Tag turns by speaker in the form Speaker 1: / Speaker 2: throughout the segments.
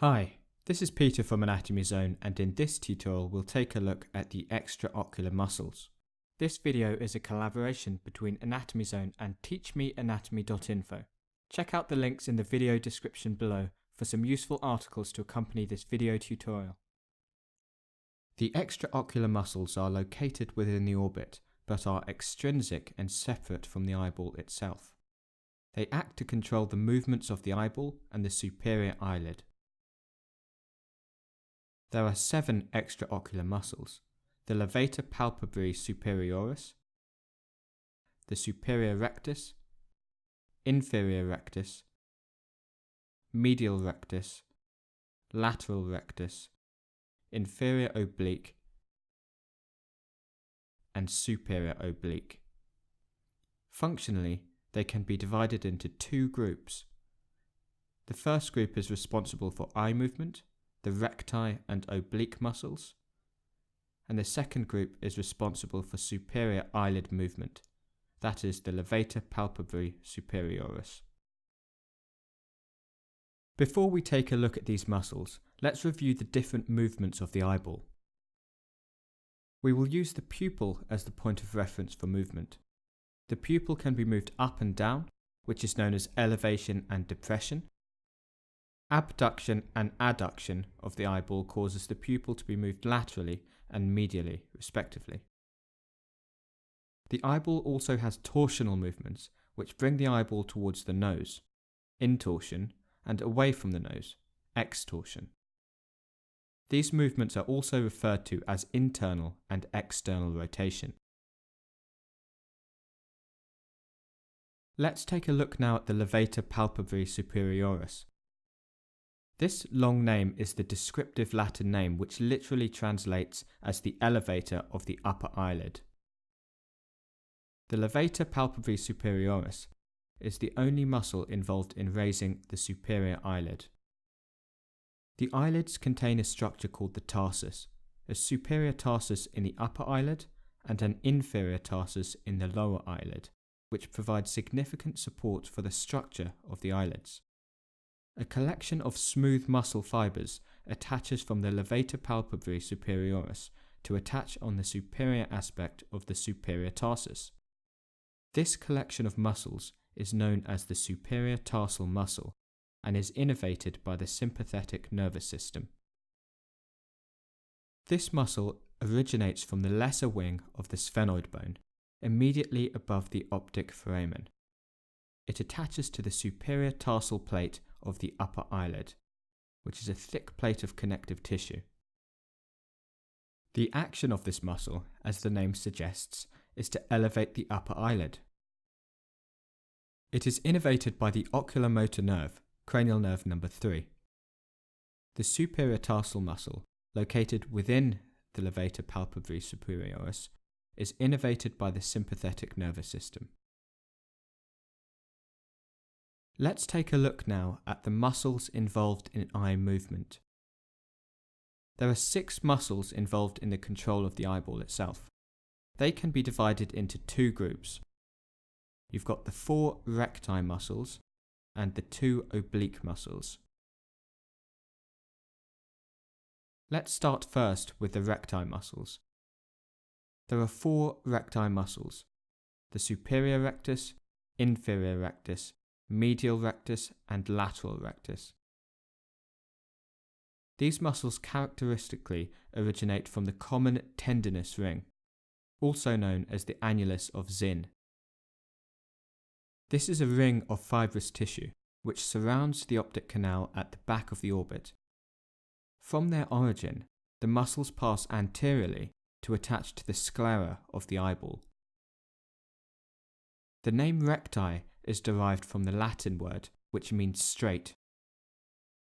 Speaker 1: Hi, this is Peter from Anatomy Zone, and in this tutorial we'll take a look at the extraocular muscles. This video is a collaboration between Anatomy Zone and teachmeanatomy.info. Check out the links in the video description below for some useful articles to accompany this video tutorial. The extraocular muscles are located within the orbit, but are extrinsic and separate from the eyeball itself. They act to control the movements of the eyeball and the superior eyelid. There are 7 extraocular muscles: the levator palpebrae superioris, the superior rectus, inferior rectus, medial rectus, lateral rectus, inferior oblique, and superior oblique. Functionally, they can be divided into 2 groups. The first group is responsible for eye movement, the recti and oblique muscles, and the second group is responsible for superior eyelid movement, that is the levator palpebrae superioris. Before we take a look at these muscles, let's review the different movements of the eyeball. We will use the pupil as the point of reference for movement. The pupil can be moved up and down, which is known as elevation and depression. Abduction and adduction of the eyeball causes the pupil to be moved laterally and medially, respectively. The eyeball also has torsional movements, which bring the eyeball towards the nose, intorsion, and away from the nose, extorsion. These movements are also referred to as internal and external rotation. Let's take a look now at the levator palpebrae superioris. This long name is the descriptive Latin name which literally translates as the elevator of the upper eyelid. The levator palpebrae superioris is the only muscle involved in raising the superior eyelid. The eyelids contain a structure called the tarsus, a superior tarsus in the upper eyelid and an inferior tarsus in the lower eyelid, which provides significant support for the structure of the eyelids. A collection of smooth muscle fibers attaches from the levator palpebrae superioris to attach on the superior aspect of the superior tarsus. This collection of muscles is known as the superior tarsal muscle and is innervated by the sympathetic nervous system. This muscle originates from the lesser wing of the sphenoid bone, immediately above the optic foramen. It attaches to the superior tarsal plate of the upper eyelid, which is a thick plate of connective tissue. The action of this muscle, as the name suggests, is to elevate the upper eyelid. It is innervated by the oculomotor nerve, cranial nerve number 3. The superior tarsal muscle, located within the levator palpebrae superioris, is innervated by the sympathetic nervous system. Let's take a look now at the muscles involved in eye movement. There are 6 muscles involved in the control of the eyeball itself. They can be divided into 2 groups. You've got the 4 recti muscles and the 2 oblique muscles. Let's start first with the recti muscles. There are 4 recti muscles: the superior rectus, inferior rectus, medial rectus, and lateral rectus. These muscles characteristically originate from the common tendinous ring, also known as the annulus of Zinn. This is a ring of fibrous tissue which surrounds the optic canal at the back of the orbit. From their origin, the muscles pass anteriorly to attach to the sclera of the eyeball. The name recti is derived from the Latin word which means straight.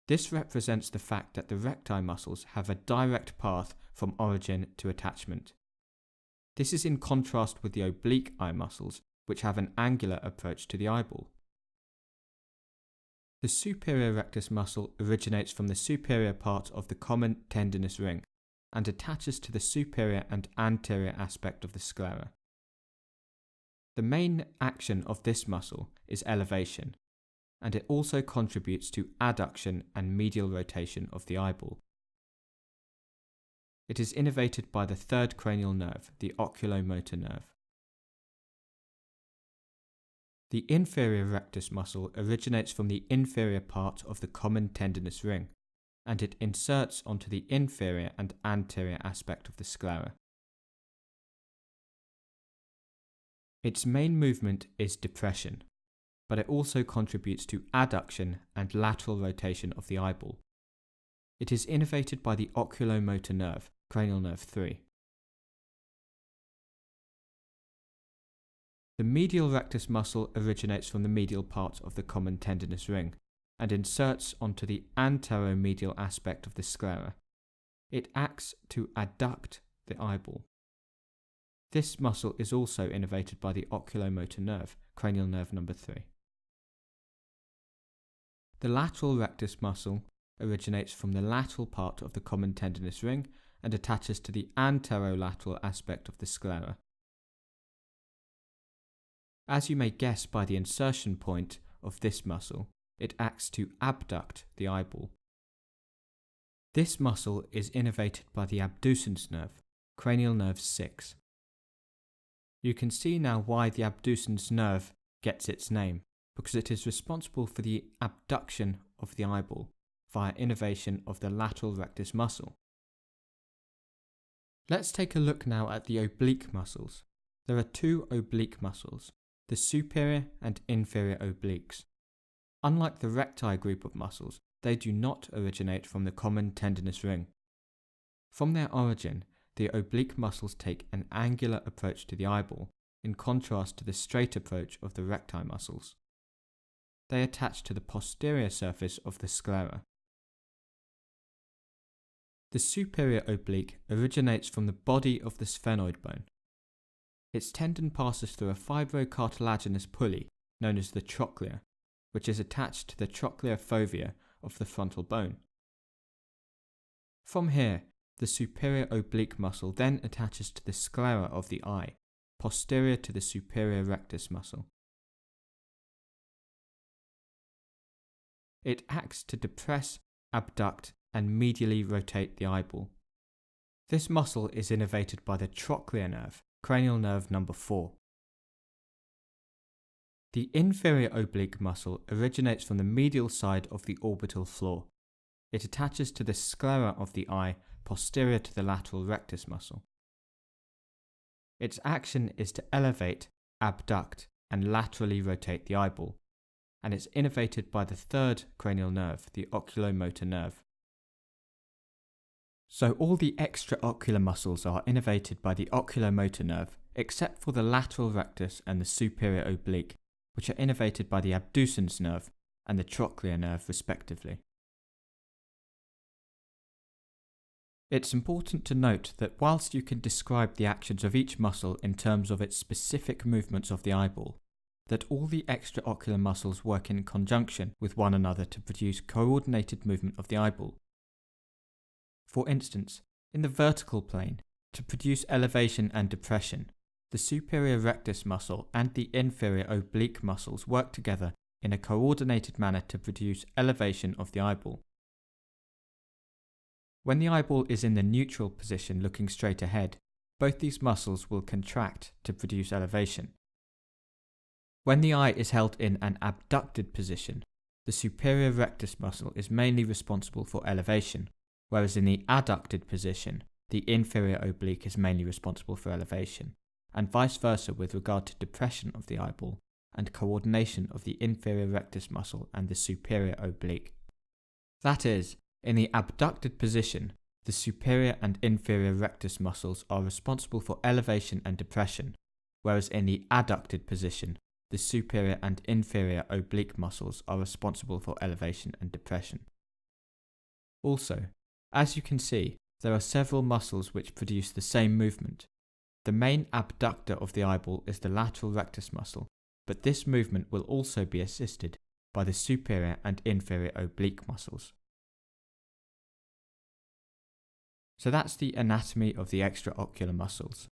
Speaker 1: This represents the fact that the recti muscles have a direct path from origin to attachment. This is in contrast with the oblique eye muscles, which have an angular approach to the eyeball. The superior rectus muscle originates from the superior part of the common tendinous ring and attaches to the superior and anterior aspect of the sclera. The main action of this muscle is elevation, and it also contributes to adduction and medial rotation of the eyeball. It is innervated by the third cranial nerve, the oculomotor nerve. The inferior rectus muscle originates from the inferior part of the common tendinous ring, and it inserts onto the inferior and anterior aspect of the sclera. Its main movement is depression, but it also contributes to adduction and lateral rotation of the eyeball. It is innervated by the oculomotor nerve, cranial nerve 3. The medial rectus muscle originates from the medial part of the common tendinous ring and inserts onto the anteromedial aspect of the sclera. It acts to adduct the eyeball. This muscle is also innervated by the oculomotor nerve, cranial nerve number 3. The lateral rectus muscle originates from the lateral part of the common tendinous ring and attaches to the anterolateral aspect of the sclera. As you may guess by the insertion point of this muscle, it acts to abduct the eyeball. This muscle is innervated by the abducens nerve, cranial nerve 6. You can see now why the abducens nerve gets its name, because it is responsible for the abduction of the eyeball via innervation of the lateral rectus muscle. Let's take a look now at the oblique muscles. There are two oblique muscles, the superior and inferior obliques. Unlike the recti group of muscles, they do not originate from the common tendinous ring. From their origin, the oblique muscles take an angular approach to the eyeball, in contrast to the straight approach of the recti muscles. They attach to the posterior surface of the sclera. The superior oblique originates from the body of the sphenoid bone. Its tendon passes through a fibrocartilaginous pulley known as the trochlea, which is attached to the trochlea fovea of the frontal bone. From here, the superior oblique muscle then attaches to the sclera of the eye, posterior to the superior rectus muscle. It acts to depress, abduct, and medially rotate the eyeball. This muscle is innervated by the trochlear nerve, cranial nerve number 4. The inferior oblique muscle originates from the medial side of the orbital floor. It attaches to the sclera of the eye posterior to the lateral rectus muscle. Its action is to elevate, abduct, and laterally rotate the eyeball, and it's innervated by the third cranial nerve, the oculomotor nerve. So all the extraocular muscles are innervated by the oculomotor nerve, except for the lateral rectus and the superior oblique, which are innervated by the abducens nerve and the trochlear nerve respectively. It's important to note that whilst you can describe the actions of each muscle in terms of its specific movements of the eyeball, that all the extraocular muscles work in conjunction with one another to produce coordinated movement of the eyeball. For instance, in the vertical plane, to produce elevation and depression, the superior rectus muscle and the inferior oblique muscles work together in a coordinated manner to produce elevation of the eyeball. When the eyeball is in the neutral position looking straight ahead, both these muscles will contract to produce elevation. When the eye is held in an abducted position, the superior rectus muscle is mainly responsible for elevation, whereas in the adducted position, the inferior oblique is mainly responsible for elevation, and vice versa with regard to depression of the eyeball and coordination of the inferior rectus muscle and the superior oblique. That is, in the abducted position, the superior and inferior rectus muscles are responsible for elevation and depression, whereas in the adducted position, the superior and inferior oblique muscles are responsible for elevation and depression. Also, as you can see, there are several muscles which produce the same movement. The main abductor of the eyeball is the lateral rectus muscle, but this movement will also be assisted by the superior and inferior oblique muscles. So that's the anatomy of the extraocular muscles.